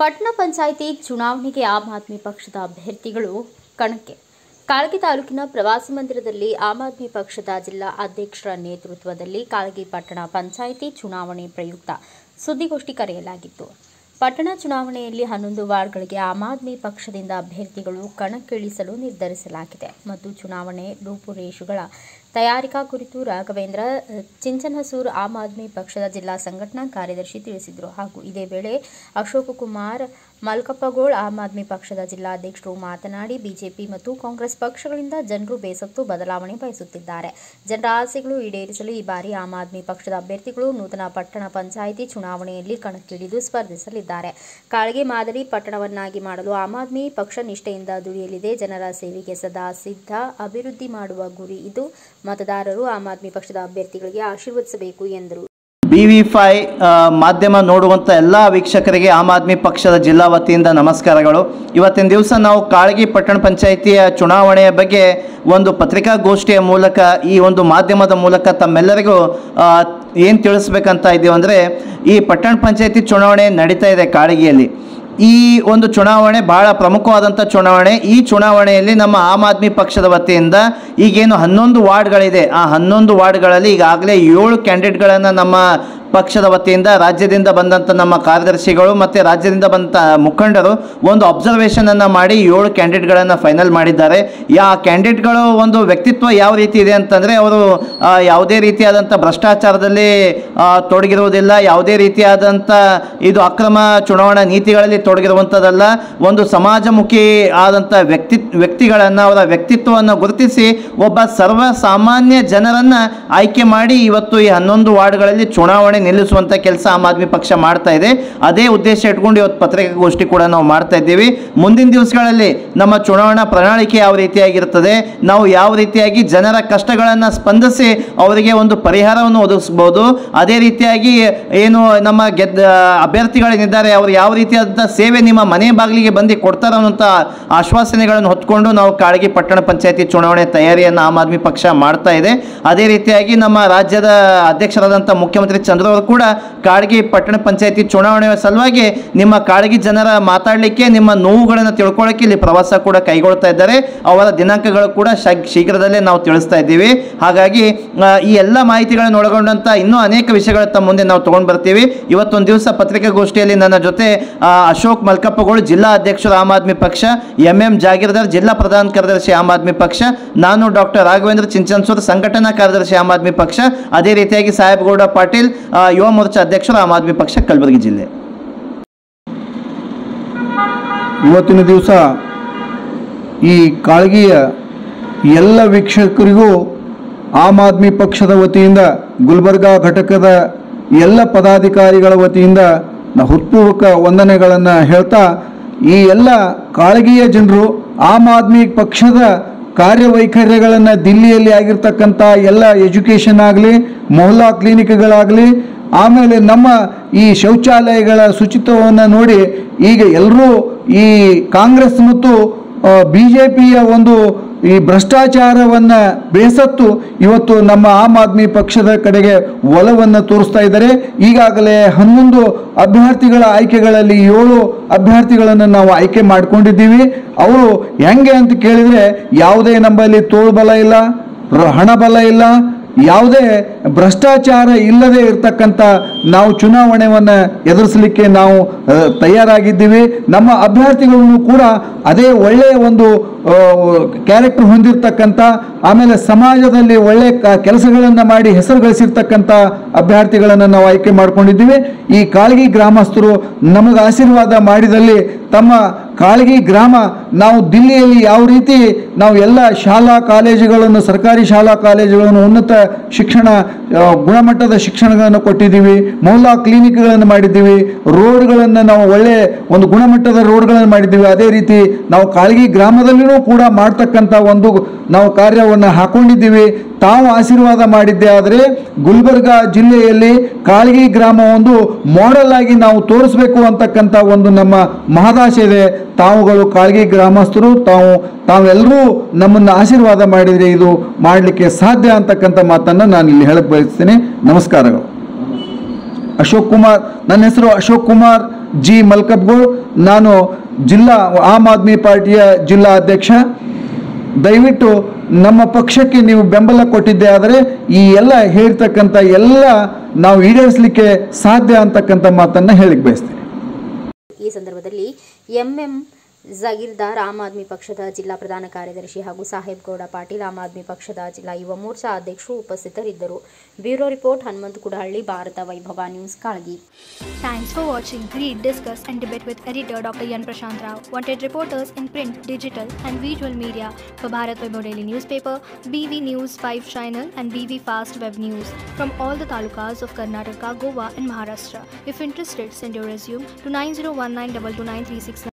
ಪಟ್ಟಣ ಪಂಚಾಯಿತಿ ಚುನಾವಣೆಗೆ ಆಮ್ ಆದ್ಮಿ ಪಕ್ಷದ ಅಭ್ಯರ್ಥಿಗಳು ಕಣಕ್ಕೆ. ಕಾಳಗಿ ತಾಲೂಕಿನ ಪ್ರವಾಸಿ ಮಂದಿರದಲ್ಲಿ ಆಮ್ ಆದ್ಮಿ ಪಕ್ಷದ ಜಿಲ್ಲಾ ಅಧ್ಯಕ್ಷರ ನೇತೃತ್ವದಲ್ಲಿ ಕಾಳಗಿ ಪಟ್ಟಣ ಪಂಚಾಯಿತಿ ಚುನಾವಣೆ ಪ್ರಯುಕ್ತ ಸುದ್ದಿಗೋಷ್ಠಿ ಕರೆಯಲಾಗಿತ್ತು. ಪಟ್ಟಣ ಚುನಾವಣೆಯಲ್ಲಿ 11 ವಾರ್ಡ್ಗಳಿಗೆ ಆಮ್ ಆದ್ಮಿ ಪಕ್ಷದಿಂದ ಅಭ್ಯರ್ಥಿಗಳು ಕಣಕ್ಕಿಳಿಸಲು ನಿರ್ಧರಿಸಲಾಗಿದೆ ಮತ್ತು ಚುನಾವಣೆ ರೂಪುರೇಷೆಗಳ ತಯಾರಿಕಾ ಕುರಿತು ರಾಘವೇಂದ್ರ ಚಿಂಚನಸೂರ್ ಆಮ್ ಆದ್ಮಿ ಪಕ್ಷದ ಜಿಲ್ಲಾ ಸಂಘಟನಾ ಕಾರ್ಯದರ್ಶಿ ತಿಳಿಸಿದರು. ಹಾಗೂ ಇದೇ ವೇಳೆ ಅಶೋಕ್ ಕುಮಾರ್ ಮಲ್ಕಪ್ಪಗೋಳ್ ಆಮ್ ಆದ್ಮಿ ಪಕ್ಷದ ಜಿಲ್ಲಾಧ್ಯಕ್ಷರು ಮಾತನಾಡಿ, ಬಿಜೆಪಿ ಮತ್ತು ಕಾಂಗ್ರೆಸ್ ಪಕ್ಷಗಳಿಂದ ಜನರು ಬೇಸತ್ತು ಬದಲಾವಣೆ ಬಯಸುತ್ತಿದ್ದಾರೆ. ಜನರ ಆಸೆಗಳು ಈಡೇರಿಸಲು ಈ ಬಾರಿ ಆಮ್ ಆದ್ಮಿ ಪಕ್ಷದ ಅಭ್ಯರ್ಥಿಗಳು ನೂತನ ಪಟ್ಟಣ ಪಂಚಾಯಿತಿ ಚುನಾವಣೆಯಲ್ಲಿ ಕಣಕ್ಕಿಳಿದು ಸ್ಪರ್ಧಿಸಲಿದ್ದಾರೆ. ಕಾಳಗಿ ಮಾದರಿ ಪಟ್ಟಣವನ್ನಾಗಿ ಮಾಡಲು ಆಮ್ ಆದ್ಮಿ ಪಕ್ಷ ನಿಷ್ಠೆಯಿಂದ ದುಡಿಯಲಿದೆ. ಜನರ ಸೇವೆಗೆ ಸದಾ ಸಿದ್ಧ, ಅಭಿವೃದ್ಧಿ ಮಾಡುವ ಗುರಿ ಇದು. ಮತದಾರರು ಆಮ್ ಆದ್ಮಿ ಪಕ್ಷದ ಅಭ್ಯರ್ಥಿಗಳಿಗೆ ಆಶೀರ್ವದಿಸಬೇಕು ಎಂದರು. BV5 ಮಾಧ್ಯಮ ನೋಡುವಂಥ ಎಲ್ಲ ವೀಕ್ಷಕರಿಗೆ ಆಮ್ ಆದ್ಮಿ ಪಕ್ಷದ ಜಿಲ್ಲಾ ವತಿಯಿಂದ ನಮಸ್ಕಾರಗಳು. ಇವತ್ತಿನ ದಿವಸ ನಾವು ಕಾಳಗಿ ಪಟ್ಟಣ ಪಂಚಾಯಿತಿಯ ಚುನಾವಣೆಯ ಬಗ್ಗೆ ಒಂದು ಪತ್ರಿಕಾಗೋಷ್ಠಿಯ ಮೂಲಕ, ಈ ಒಂದು ಮಾಧ್ಯಮದ ಮೂಲಕ ತಮ್ಮೆಲ್ಲರಿಗೂ ಏನು ತಿಳಿಸ್ಬೇಕಂತ ಇದ್ದೀವಿ ಅಂದರೆ, ಈ ಪಟ್ಟಣ ಪಂಚಾಯಿತಿ ಚುನಾವಣೆ ನಡೀತಾ ಇದೆ ಕಾಳಗಿಯಲ್ಲಿ. ಈ ಒಂದು ಚುನಾವಣೆ ಬಹಳ ಪ್ರಮುಖವಾದಂಥ ಚುನಾವಣೆ. ಈ ಚುನಾವಣೆಯಲ್ಲಿ ನಮ್ಮ ಆಮ್ ಆದ್ಮಿ ಪಕ್ಷದ ವತಿಯಿಂದ ಈಗೇನು 11 ವಾರ್ಡ್ಗಳಿದೆ, ಆ 11 ವಾರ್ಡ್ಗಳಲ್ಲಿ ಈಗಾಗಲೇ 7 ಕ್ಯಾಂಡಿಡೇಟ್ಗಳನ್ನು ನಮ್ಮ ಪಕ್ಷದ ವತಿಯಿಂದ ರಾಜ್ಯದಿಂದ ಬಂದಂಥ ನಮ್ಮ ಕಾರ್ಯದರ್ಶಿಗಳು ಮತ್ತು ರಾಜ್ಯದಿಂದ ಬಂದ ಮುಖಂಡರು ಒಂದು ಅಬ್ಸರ್ವೇಷನನ್ನು ಮಾಡಿ 7 ಕ್ಯಾಂಡಿಡೇಟ್ಗಳನ್ನು ಫೈನಲ್ ಮಾಡಿದ್ದಾರೆ. ಕ್ಯಾಂಡಿಡೇಟ್ಗಳು ಒಂದು ವ್ಯಕ್ತಿತ್ವ ಯಾವ ರೀತಿ ಇದೆ ಅಂತಂದರೆ, ಅವರು ಯಾವುದೇ ರೀತಿಯಾದಂಥ ಭ್ರಷ್ಟಾಚಾರದಲ್ಲಿ ತೊಡಗಿರುವುದಿಲ್ಲ, ಯಾವುದೇ ರೀತಿಯಾದಂಥ ಇದು ಅಕ್ರಮ ಚುನಾವಣಾ ನೀತಿಗಳಲ್ಲಿ ತೊಡಗಿರುವಂಥದ್ದಲ್ಲ. ಒಂದು ಸಮಾಜಮುಖಿ ಆದಂಥ ವ್ಯಕ್ತಿಗಳನ್ನು, ಅವರ ವ್ಯಕ್ತಿತ್ವವನ್ನು ಗುರುತಿಸಿ ಒಬ್ಬ ಸರ್ವಸಾಮಾನ್ಯ ಜನರನ್ನು ಆಯ್ಕೆ ಮಾಡಿ ಇವತ್ತು ಈ 11 ವಾರ್ಡ್ಗಳಲ್ಲಿ ಚುನಾವಣೆ ನಿಲ್ಲಿಸುವಂಥ ಕೆಲಸ ಆಮ್ ಆದ್ಮಿ ಪಕ್ಷ ಮಾಡ್ತಾ ಇದೆ. ಅದೇ ಉದ್ದೇಶ ಇಟ್ಕೊಂಡು ಇವತ್ತು ಪತ್ರಿಕಾಗೋಷ್ಠಿ ಕೂಡ ನಾವು ಮಾಡ್ತಾ ಇದ್ದೀವಿ. ಮುಂದಿನ ದಿವಸಗಳಲ್ಲಿ ನಮ್ಮ ಚುನಾವಣಾ ಪ್ರಣಾಳಿಕೆ ಯಾವ ರೀತಿಯಾಗಿರ್ತದೆ, ನಾವು ಯಾವ ರೀತಿಯಾಗಿ ಜನರ ಕಷ್ಟಗಳನ್ನು ಸ್ಪಂದಿಸಿ ಅವರಿಗೆ ಒಂದು ಪರಿಹಾರವನ್ನು ಒದಗಿಸ್ಬೋದು, ಅದೇ ರೀತಿಯಾಗಿ ಏನು ನಮ್ಮ ಅಭ್ಯರ್ಥಿಗಳೇನಿದ್ದಾರೆ ಅವರು ಯಾವ ರೀತಿಯಾದಂಥ ಸೇವೆ ನಿಮ್ಮ ಮನೆ ಬಾಗಿಲಿಗೆ ಬಂದು ಕೊಡ್ತಾರೆ ಅನ್ನೋಂಥ ಆಶ್ವಾಸನೆಗಳನ್ನು ಹೊತ್ಕೊಂಡು ನಾವು ಕಾಳಗಿ ಪಟ್ಟಣ ಪಂಚಾಯಿತಿ ಚುನಾವಣೆ ತಯಾರಿಯನ್ನು ಆಮ್ ಆದ್ಮಿ ಪಕ್ಷ ಮಾಡ್ತಾ ಇದೆ. ಅದೇ ರೀತಿಯಾಗಿ ನಮ್ಮ ರಾಜ್ಯದ ಅಧ್ಯಕ್ಷರಾದಂಥ ಮುಖ್ಯಮಂತ್ರಿ ಚಂದ್ರ ಅವರು ಕೂಡ ಕಾಳಗಿ ಪಟ್ಟಣ ಪಂಚಾಯಿತಿ ಚುನಾವಣೆಯ ಸಲುವಾಗಿ ನಿಮ್ಮ ಕಾಳಗಿ ಜನರ ಮಾತಾಡಲಿಕ್ಕೆ, ನಿಮ್ಮ ನೋವುಗಳನ್ನು ತಿಳ್ಕೊಳ್ಳೋಕೆ ಇಲ್ಲಿ ಪ್ರವಾಸ ಕೂಡ ಕೈಗೊಳ್ತಾ ಇದ್ದಾರೆ. ಅವರ ದಿನಾಂಕಗಳು ಕೂಡ ಶೀಘ್ರದಲ್ಲೇ ನಾವು ತಿಳಿಸ್ತಾ ಇದ್ದೀವಿ. ಹಾಗಾಗಿ ಈ ಎಲ್ಲ ಮಾಹಿತಿಗಳನ್ನು ಒಳಗೊಂಡಂಥ ಇನ್ನೂ ಅನೇಕ ವಿಷಯಗಳ ತಮ್ಮ ಮುಂದೆ ನಾವು ತೊಗೊಂಡು ಬರ್ತೀವಿ. ಇವತ್ತೊಂದು ದಿವಸ ಪತ್ರಿಕಾಗೋಷ್ಠಿಯಲ್ಲಿ ನನ್ನ ಜೊತೆ ಅಶೋಕ್ ಮಲ್ಕಪ್ಪಗೋಳ್ ಜಿಲ್ಲಾ ಅಧ್ಯಕ್ಷರು ಆಮ್ ಆದ್ಮಿ ಪಕ್ಷ, MM ಜಾಗೀರ್ದಾರ್ ಜಿಲ್ಲಾ ಪ್ರಧಾನ ಕಾರ್ಯದರ್ಶಿ ಆಮ್ ಆದ್ಮಿ ಪಕ್ಷ, ನಾನು ಡಾಕ್ಟರ್ ರಾಘವೇಂದ್ರ ಚಿಂಚನಸೂರ್ ಸಂಘಟನಾ ಕಾರ್ಯದರ್ಶಿ ಆಮ್ ಆದ್ಮಿ ಪಕ್ಷ, ಅದೇ ರೀತಿಯಾಗಿ ಸಾಹೇಬಗೌಡ ಪಾಟೀಲ್ ಯುವ ಮೋರ್ಚಾ ಅಧ್ಯಕ್ಷರು ಆಮ್ ಆದ್ಮಿ ಪಕ್ಷ ಕಲಬುರಗಿ ಜಿಲ್ಲೆ. ಇವತ್ತಿನ ದಿವಸ ಈ ಕಾಳಗಿಯ ಎಲ್ಲ ವೀಕ್ಷಕರಿಗೂ ಆಮ್ ಆದ್ಮಿ ಪಕ್ಷದ ವತಿಯಿಂದ, ಗುಲ್ಬರ್ಗಾ ಘಟಕದ ಎಲ್ಲ ಪದಾಧಿಕಾರಿಗಳ ವತಿಯಿಂದ ಹೃತ್ಪೂರ್ವಕ ವಂದನೆಗಳನ್ನು ಹೇಳ್ತಾ, ಈ ಎಲ್ಲ ಕಾಳಗಿಯ ಜನರು ಆಮ್ ಆದ್ಮಿ ಪಕ್ಷದ ಕಾರ್ಯವೈಖರ್ಯಗಳನ್ನು ದಿಲ್ಲಿಯಲ್ಲಿ ಆಗಿರ್ತಕ್ಕಂಥ ಎಲ್ಲ ಎಜುಕೇಷನ್ ಆಗಲಿ, ಮೊಹಲ್ಲಾ ಕ್ಲಿನಿಕ್ಗಳಾಗಲಿ, ಆಮೇಲೆ ನಮ್ಮ ಈ ಶೌಚಾಲಯಗಳ ಶುಚಿತ್ವವನ್ನು ನೋಡಿ ಈಗ ಎಲ್ಲರೂ ಈ ಕಾಂಗ್ರೆಸ್ ಮತ್ತು BJPಯ ಒಂದು ಈ ಭ್ರಷ್ಟಾಚಾರವನ್ನು ಬೇಸತ್ತು ಇವತ್ತು ನಮ್ಮ ಆಮ್ ಆದ್ಮಿ ಪಕ್ಷದ ಕಡೆಗೆ ಒಲವನ್ನು ತೋರಿಸ್ತಾ ಇದ್ದಾರೆ. ಈಗಾಗಲೇ 11 ಅಭ್ಯರ್ಥಿಗಳ ಆಯ್ಕೆಗಳಲ್ಲಿ 7 ಅಭ್ಯರ್ಥಿಗಳನ್ನು ನಾವು ಆಯ್ಕೆ ಮಾಡ್ಕೊಂಡಿದ್ದೀವಿ. ಅವರು ಹೆಂಗೆ ಅಂತ ಕೇಳಿದರೆ, ಯಾವುದೇ ನಮ್ಮಲ್ಲಿ ತೋಳ್ಬಲ ಇಲ್ಲ, ಹಣಬಲ ಇಲ್ಲ, ಯಾವುದೇ ಭ್ರಷ್ಟಾಚಾರ ಇಲ್ಲದೆ ಇರತಕ್ಕಂಥ ನಾವು ಚುನಾವಣೆಯನ್ನು ಎದುರಿಸಲಿಕ್ಕೆ ನಾವು ತಯಾರಾಗಿದ್ದೀವಿ. ನಮ್ಮ ಅಭ್ಯರ್ಥಿಗಳನ್ನು ಕೂಡ ಅದೇ ಒಳ್ಳೆಯ ಒಂದು ಕ್ಯಾರೆಕ್ಟರ್ ಹೊಂದಿರತಕ್ಕಂಥ, ಆಮೇಲೆ ಸಮಾಜದಲ್ಲಿ ಒಳ್ಳೆ ಕೆಲಸಗಳನ್ನು ಮಾಡಿ ಹೆಸರು ಗಳಿಸಿರ್ತಕ್ಕಂಥ ಅಭ್ಯರ್ಥಿಗಳನ್ನು ನಾವು ಆಯ್ಕೆ ಮಾಡ್ಕೊಂಡಿದ್ದೀವಿ. ಈ ಕಾಳಗಿ ಗ್ರಾಮಸ್ಥರು ನಮಗೆ ಆಶೀರ್ವಾದ ಮಾಡಿದಲ್ಲಿ ತಮ್ಮ ಕಾಳಗಿ ಗ್ರಾಮ, ನಾವು ದಿಲ್ಲಿಯಲ್ಲಿ ಯಾವ ರೀತಿ ನಾವು ಎಲ್ಲ ಶಾಲಾ ಕಾಲೇಜುಗಳನ್ನು, ಸರ್ಕಾರಿ ಶಾಲಾ ಕಾಲೇಜುಗಳನ್ನು, ಉನ್ನತ ಶಿಕ್ಷಣ ಗುಣಮಟ್ಟದ ಶಿಕ್ಷಣಗಳನ್ನು ಕೊಟ್ಟಿದ್ದೀವಿ, ಮೊಹಲ್ಲಾ ಕ್ಲಿನಿಕ್ಗಳನ್ನು ಮಾಡಿದ್ದೀವಿ, ರೋಡ್ಗಳನ್ನು ನಾವು ಒಳ್ಳೆ ಒಂದು ಗುಣಮಟ್ಟದ ರೋಡ್ಗಳನ್ನು ಮಾಡಿದ್ದೀವಿ. ಅದೇ ರೀತಿ ನಾವು ಕಾಳಗಿ ಗ್ರಾಮದಲ್ಲಿಯೂ ಕೂಡ ಮಾಡ್ತಕ್ಕಂಥ ಒಂದು ನಾವು ಕಾರ್ಯವನ್ನು ಹಾಕೊಂಡಿದ್ದೀವಿ. ತಾವು ಆಶೀರ್ವಾದ ಮಾಡಿದ್ದೆ ಆದರೆ ಗುಲ್ಬರ್ಗಾ ಜಿಲ್ಲೆಯಲ್ಲಿ ಕಾಳಗಿ ಗ್ರಾಮ ಒಂದು ಮಾಡೆಲ್ ಆಗಿ ನಾವು ತೋರಿಸಬೇಕು ಅಂತಕ್ಕಂಥ ಒಂದು ನಮ್ಮ ಮಹದಾಶೆ ಇದೆ. ತಾವುಗಳು ಕಾಳಗಿ ಗ್ರಾಮಸ್ಥರು, ತಾವೆಲ್ಲರೂ ನಮ್ಮನ್ನು ಆಶೀರ್ವಾದ ಮಾಡಿದರೆ ಇದು ಮಾಡಲಿಕ್ಕೆ ಸಾಧ್ಯ ಅಂತಕ್ಕಂಥ ಮಾತನ್ನು ನಾನು ಇಲ್ಲಿ ಹೇಳಕ್ಕೆ ಬಯಸ್ತೀನಿ. ನಮಸ್ಕಾರಗಳು. ಅಶೋಕ್ ಕುಮಾರ್, ನನ್ನ ಹೆಸರು ಅಶೋಕ್ ಕುಮಾರ್. ಜಿ ಮಲ್ಕಪ್ಗೋಳ್, ನಾನು ಜಿಲ್ಲಾ ಆಮ್ ಆದ್ಮಿ ಪಾರ್ಟಿಯ ಜಿಲ್ಲಾ ಅಧ್ಯಕ್ಷ. ದಯವಿಟ್ಟು ನಮ್ಮ ಪಕ್ಷಕ್ಕೆ ನೀವು ಬೆಂಬಲ ಕೊಟ್ಟಿದ್ದೆ ಆದರೆ ಈ ಎಲ್ಲ ಹೇಳ್ತಕ್ಕಂಥ ಎಲ್ಲ ನಾವು ಈಡೇರಿಸಲಿಕ್ಕೆ ಸಾಧ್ಯ ಅಂತಕ್ಕಂಥ ಮಾತನ್ನು ಹೇಳಿಕ್ ಬಯಸ್ತೀನಿ. ಈ ಸಂದರ್ಭದಲ್ಲಿ ಎಂಎಂ ಜಗೀರ್ದಾರ್ ಆಮ್ ಆದ್ಮಿ ಪಕ್ಷದ ಜಿಲ್ಲಾ ಪ್ರಧಾನ ಕಾರ್ಯದರ್ಶಿ ಹಾಗೂ ಸಾಹೇಬ್ ಗೌಡ ಪಾಟೀಲ್ ಆಮ್ ಆದ್ಮಿ ಪಕ್ಷದ ಜಿಲ್ಲಾ ಯುವ ಮೋರ್ಚಾ ಅಧ್ಯಕ್ಷರು ಉಪಸ್ಥಿತರಿದ್ದರು. ಬ್ಯೂರೋ ರಿಪೋರ್ಟ್ ಹನುಮಂತ ಕುಡಹಳ್ಳಿ, ಭಾರತ ವೈಭವ news, Kalagi. Thanks for watching. Read, discuss and debate with editor Dr. Yan Prashant Rao. Wanted reporters in print, digital and visual media for Bharat Vaibhav Daily Newspaper, BV News 5 Channel and BV Fast Web News from all the talukas of Karnataka, Goa and Maharashtra. If interested, send your resume to 9019229369.